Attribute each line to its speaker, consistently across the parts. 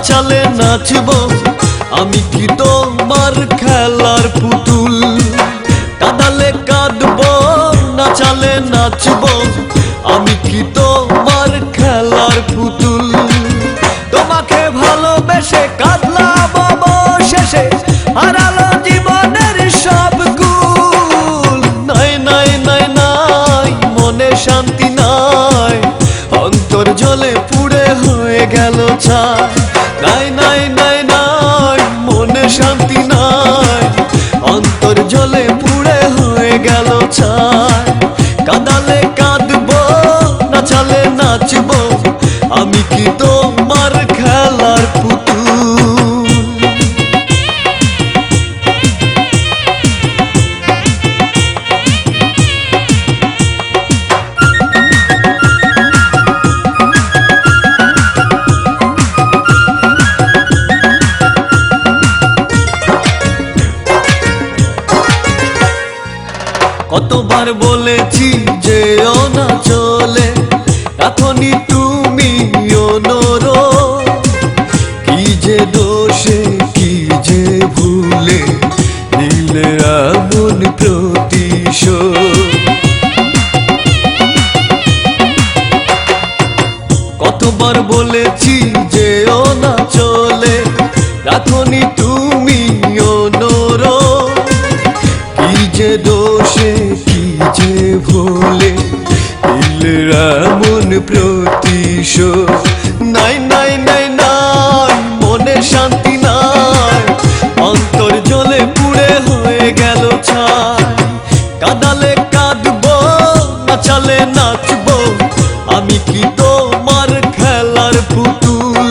Speaker 1: নাচালে নাচবো, আমি কি তোমার খেলার পুতুল? কাঁদালে কাঁদবো, নাচালে নাচবো, আমি কি তোমার খেলার পুতুল? তোমাকে ভালোবেসে কাঁদলাম অবশেষে, হারালো জীবনের সব কুল। নাই নাই নাই নাই, মনে শান্তি নাই, অন্তর জ্বলে পুড়ে হয়ে গেল ছাই। নাই নাই নাই নাই, মনে শান্তি নাই, অন্তর জ্বলে পুড়ে হয়ে গেল ছাই। কাঁদালে কাঁদবো, নাচালে নাচবো, আমি কি তোমার খেলার পুতুল? কতবার বলেছি যেও না চলে, এখনই তুমি অনুরোধ। কি যে দোষে, কি যে ভুলে দিলে এমন প্রতিশোধ। কতবার বলেছি যেও না চলে, এখনই তুমি অনুরোধ। কি যে দোষে, কি যে ভুলে দিলে এমন প্রতিশোধ। নাই নাই নাই নাই, মনে শান্তি নাই, অন্তর জ্বলে পুড়ে হয়ে গেল ছাই। কাঁদালে কাঁদবো, নাচালে নাচবো, আমি কি তোমার খেলার পুতুল?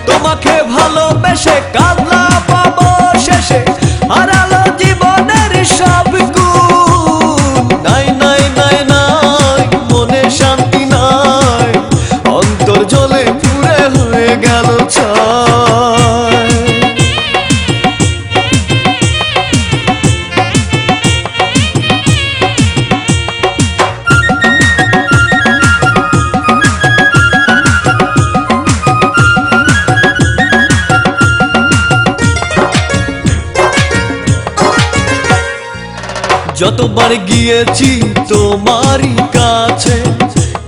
Speaker 1: তোমাকে ভালোবেসে কাঁদলাম অবশেষে, হারালো জীবনের সব কুল। নাই নাই নাই নাই, মনে শান্তি নাই, অন্তর জ্বলে পুড়ে হয়ে গেল ছাই। যতবার গিয়েছি তোমারই কাছে,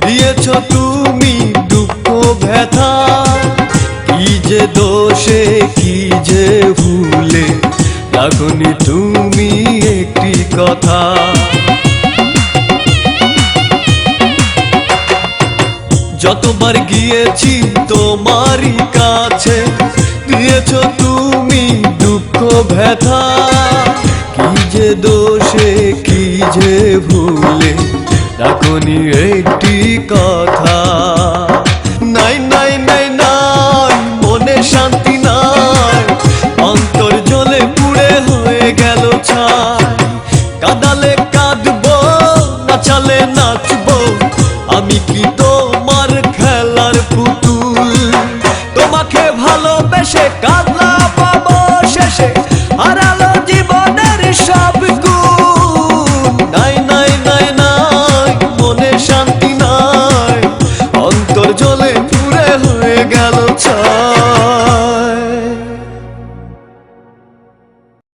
Speaker 1: দিয়েছ তুমি দুঃখ ব্যথা। কি যে দোষে, কি যে ভুলে রাখনি তুমি একটি কথা। যতবার গিয়েছি তোমারই কাছে, দিয়েছ তুমি দুঃখ ব্যথা। কি যে দোষে, কি যে ভুলে রাখনি একটি কথা। নাই নাই নাই নাই, মনে শান্তি নাই, অন্তর জ্বলে পুড়ে হয়ে গেল ছাই। কাঁদালে কাঁদবো, নাচালে নাচবো, আমি কি তোমার খেলার পুতুল? তোমাকে ভালোবেসে কাঁদলাম অবশেষে, হারালো জীবনের সব কুল। নাই নাই নাই নাই, মনে শান্তি নাই, অন্তর জ্বলে